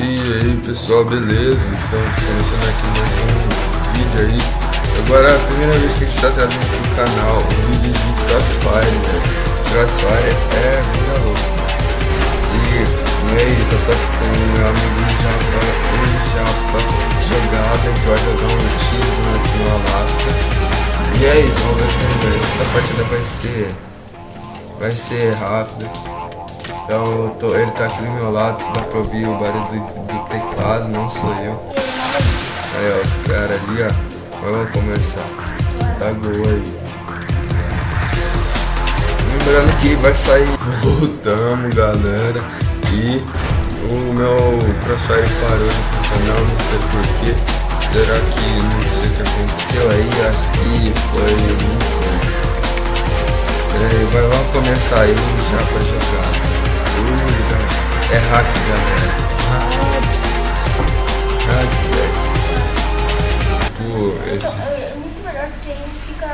E aí pessoal, beleza? Estamos começando aqui mais um vídeo aí. Agora é a primeira vez que a gente está trazendo aqui no canal um vídeo de Crossfire, né? Crossfire é vida louca. E é isso, eu tô aqui com o meu amigo Japa jogado. A gente vai jogar um X aqui no Alasca. E é isso, vamos ver como é. Essa partida vai ser rápida. Então ele tá aqui do meu lado, dá pra ouvir o barulho do teclado, não sou eu. Aí ó, os caras ali ó, mas vamos começar. Tá gol aí. Lembrando que vai sair. Voltamos galera. E o meu Crossfire parou de funcionar, não sei porquê. Será que não sei o que aconteceu aí? Acho que foi, não sei. Vamos começar aí já pra jogar. É hack, galera. Hack, velho. Pô, esse. É muito melhor porque aí não fica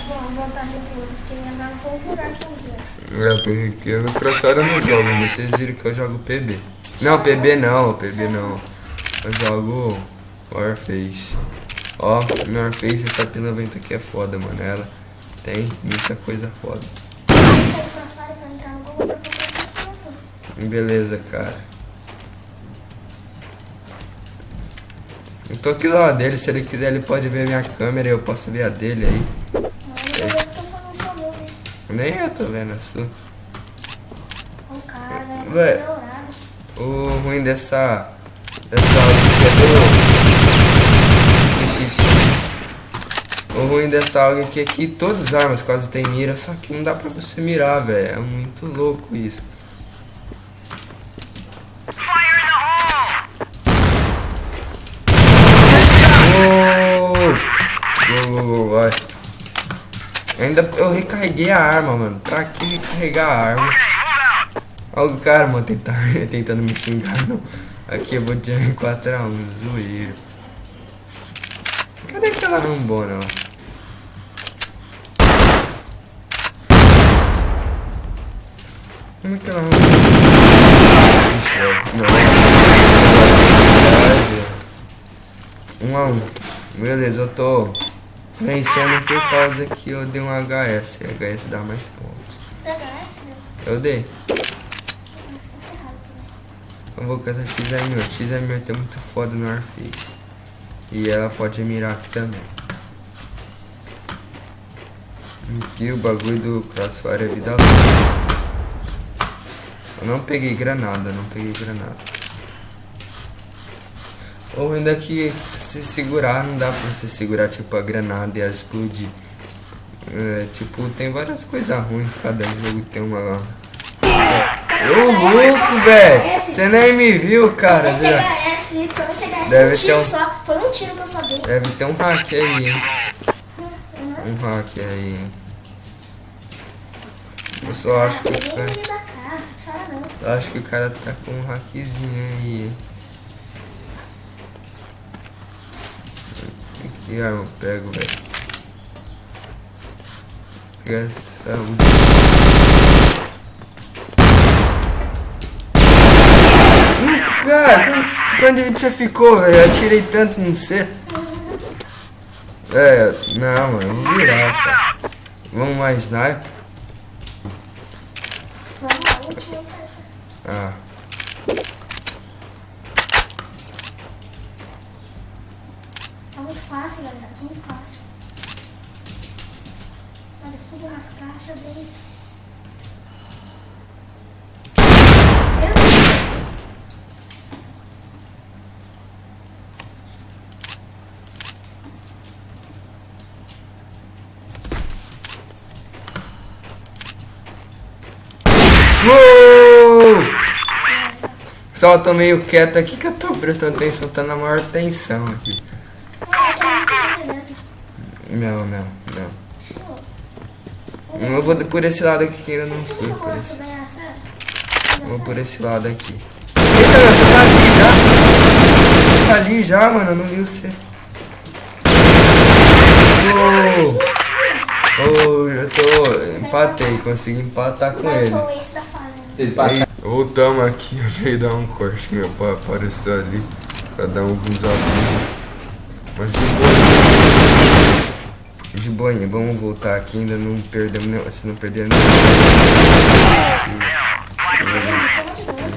uma vantagem pro outro, porque minhas armas são muito melhores que as minhas. É, porque no Crossfire eu não jogo, vocês viram que eu jogo PB. Não, PB não. Eu jogo Warface. Ó, no Warface essa P90 aqui é foda, mano. Ela tem muita coisa foda. Beleza, cara. Eu tô aqui do lado dele, se ele quiser ele pode ver a minha câmera e eu posso ver a dele aí. Nem eu tô vendo a sua. O cara, né? Véi, o ruim dessa AUG é do... O ruim dessa AUG aqui é que todas as armas quase tem mira, só que não dá pra você mirar, velho. É muito louco isso. Vai. Ainda eu recarreguei a arma, mano. Pra que recarregar a arma? Olha o cara, mano, tentando me xingar, não. Aqui eu vou de 4x1, zoeiro. Cadê aquela rambona, ó? Cadê aquela rambona? Ixi, não. 1x1. Beleza, eu tô vencendo por causa que eu dei um HS. HS dá mais pontos. Eu dei. Eu vou com essa XM8. XM8 é muito foda no Warface. E ela pode mirar aqui também. Aqui o bagulho do Crossfire é vida louca. Eu não peguei granada, Ou ainda que se segurar, não dá pra você segurar tipo a granada e ela explodir. Tipo, tem várias coisas ruins, cada jogo tem uma lá. Ô louco, velho! Você nem me viu, cara. Deve ter um... Foi um tiro que eu só dei. Deve ter um hack aí, hein? Um hack aí, hein? Eu só acho que o cara... Eu acho que o cara tá com um hackzinho aí, hein? Que arma eu pego, velho? Pegar essa usa. Cara, quando você ficou, velho? Eu atirei tanto no C. Não, mano, eu vou virar, cara. Vamos mais sniper? Ah. Tá muito fácil, galera. Tá muito fácil. Olha, eu subo nas caixas dele. Uou! Só eu tô meio quieto aqui que eu tô prestando atenção, tá na maior tensão aqui. Não. Eu vou por esse lado aqui que ainda não fui. Vou por esse lado aqui. Eita, meu, você tá ali já? Tá ali já, mano, eu não vi você. Eu tô... Empatei, consegui empatar com ele. Eu sou o ace da fase. Voltamos aqui, eu já ia dar um corte que meu pai apareceu ali pra dar alguns avisos. Mas de boinha, vamos voltar aqui, ainda não perdemos, vocês não perderam nada.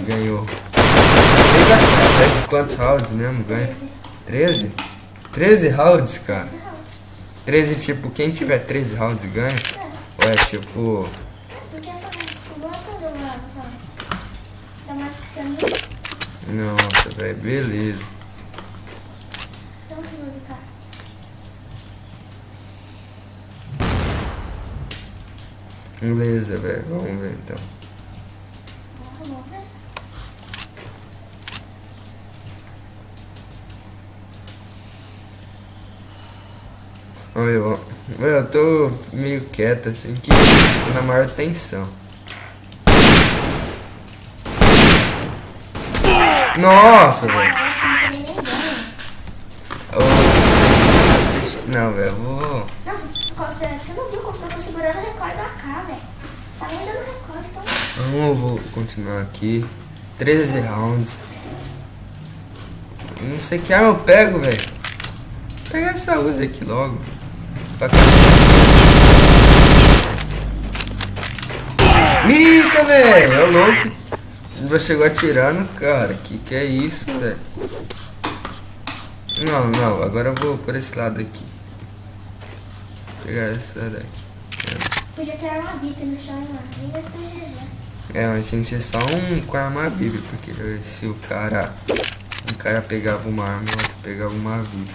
Ganhou. 3 a 4, de quantos rounds mesmo ganha? 13? 13 rounds, cara. 13, tipo, quem tiver 13 rounds ganha? Ou é tipo... Nossa, velho, beleza. Beleza, velho, vamos ver então. Vamos ver, eu tô meio quieto assim, que tô na maior tensão. Nossa, velho. Não, velho, vou... Não, você não viu como eu tô segurando o recorde da AK, velho. Tá nem dando recorde, então. Eu vou continuar aqui. 13 rounds. Não sei que arma eu pego, velho. Vou pegar essa Uzi aqui logo. Só que... Mica, velho! É louco. Você chegou atirando, cara. Que é isso, velho? Não, agora eu vou por esse lado aqui. Vou pegar essa daqui. Podia ter arma VIP no chão, mano. Nem vai ser GG. É, mas tem que ser só um com arma VIP, porque se o cara... Um cara pegava uma arma e o outro pegava uma VIP.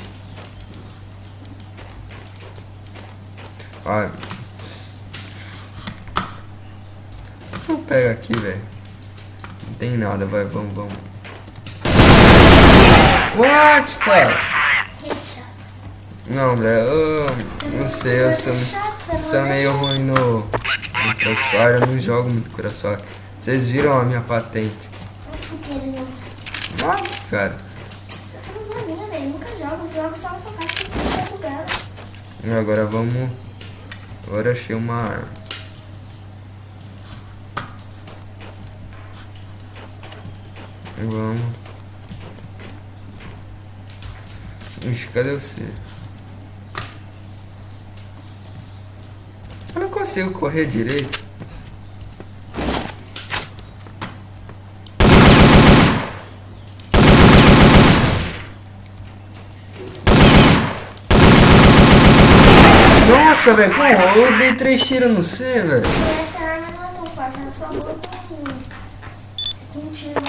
Olha. Eu pego aqui, velho. Não tem nada, vai, vamos. What, cara? Não, velho, eu não sei, eu sou meio ruim no Crossfire, eu não jogo muito Crossfire. Vocês viram a minha patente? Nossa, cara. Você não viu a minha, velho. Eu nunca jogo, os jogos só na sua casa que você é bugado. Agora vamos... Agora achei uma arma. Vamos. Ixi, cadê você? Eu não consigo correr direito. Nossa, velho, eu dei 3 tiros no C, velho. Essa arma não é tão forte, ela só boa com um tiro.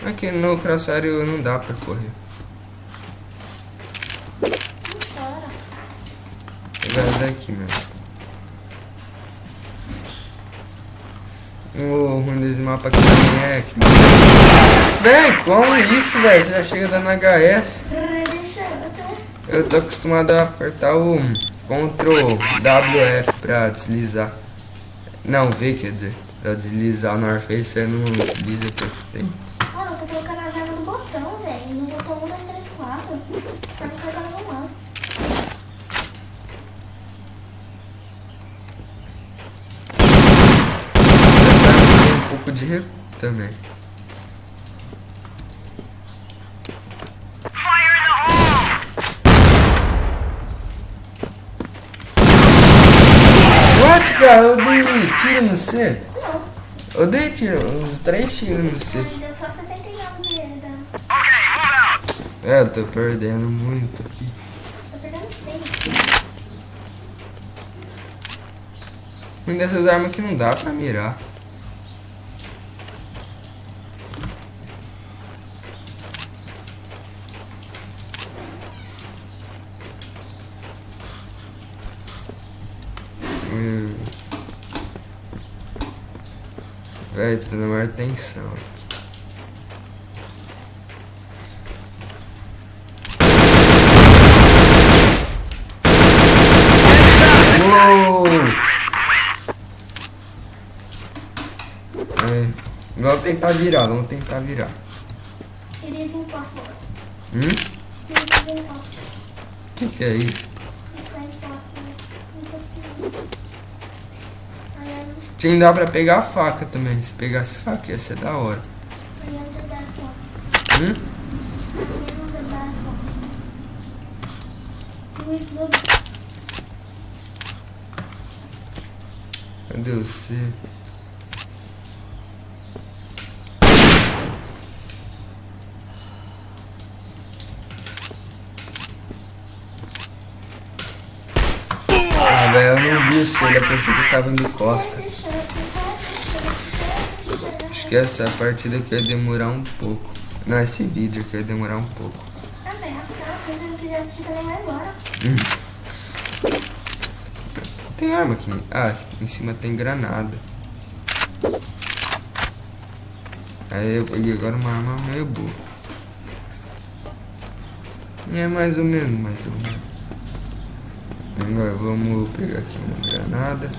Aqui no Crossfire não dá pra correr. Pegar daqui mesmo. O ruim desse mapa aqui também é que... Véi, como isso, velho? Você já chega dando HS. Eu tô acostumado a apertar o Ctrl WF pra deslizar. Não, V, quer dizer. Pra deslizar no Warface, não desliza que tem. Mano, eu tô colocando as armas no botão, velho. No botão 1, 2, 3, 4. Você tá me colocando no mouse. Essa arma tem um pouco de recuo também. What, cara? Eu dei tiro no C. Eu dei tiro, uns 3 tiros no C. Deu só 69 de dano. É, eu tô perdendo muito aqui. Tô perdendo feio. Uma dessas armas que não dá pra mirar. Véi, tô na maior tensão aqui. Uou! Vamos tentar virar, vamos tentar virar. It is impossible. It is impossible. Que é isso? Isso é impossible. Impossível. Aí eu Tinha que dar pra pegar a faca também. Se pegasse faca ia ser da hora. não vou dar foto. Hum? Eu não vou dar foto. Luiz, não. Cadê você? Ah, velho, eu não vi você, eu pensei que estava indo costa. Acho que essa partida aqui ia demorar um pouco. Não, esse vídeo aqui ia demorar um pouco. Tá bem, se você não quiser assistir também vai embora. Tem arma aqui. Ah, aqui em cima tem granada. Aí eu peguei agora uma arma meio boa. É mais ou menos, mais ou menos. Agora vamos pegar aqui uma granada.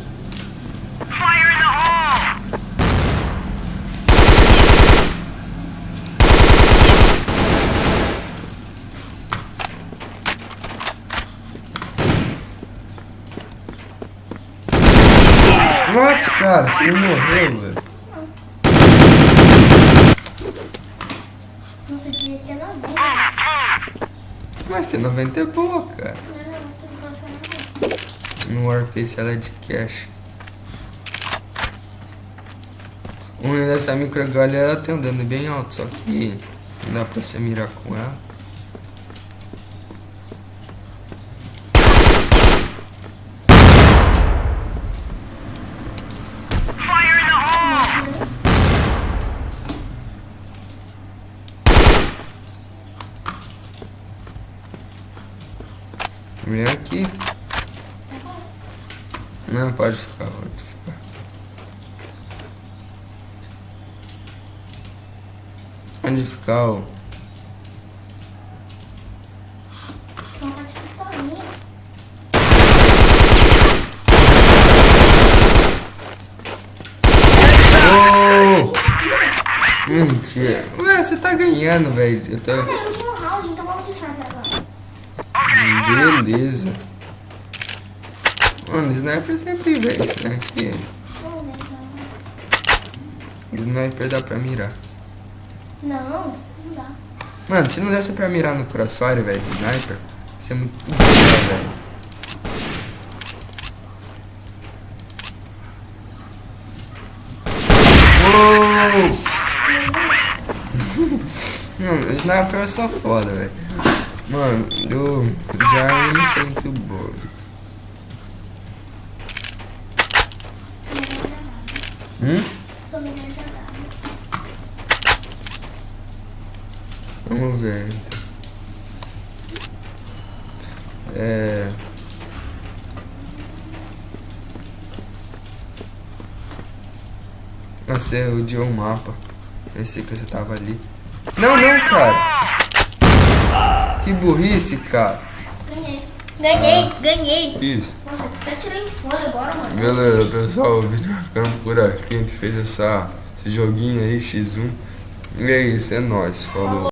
Fire in the hole! Nossa, cara, você não morreu, velho. Nossa, devia ter 90. Mas que 90 é boa, cara. Não, não gosto não. No Warface ela é de cash. O ruim dessa microgalha, ela tem um dano bem alto, só que não dá pra você mirar com ela. Fire in the hole! Vem aqui. Não, pode ficar, pode ficar. Pode ficar, ó. Vamos de pistolinha. Oh! Mentira. Ué, você tá ganhando, velho. Eu tô... É o último round, então vamos de sniper agora. Beleza. Mano, sniper sempre vê isso, né? Aqui. Vamos ver então. Sniper dá pra mirar. Não, não dá. Mano, se não desse pra mirar no crossfire, velho, de sniper, isso é muito bom, velho. Uou! Mano, sniper é só foda, velho. Mano, eu já não sei muito bom. Sou melhor jogada. Vamos ver então. Nossa, eu odiou o mapa. Pensei que você tava ali. Não, não, cara. Que burrice, cara. Ganhei. Isso. Nossa, até tirei fora agora, mano. Beleza, pessoal. O vídeo vai ficando por aqui. A gente fez esse joguinho aí, X1. E é isso, é nóis. Falou.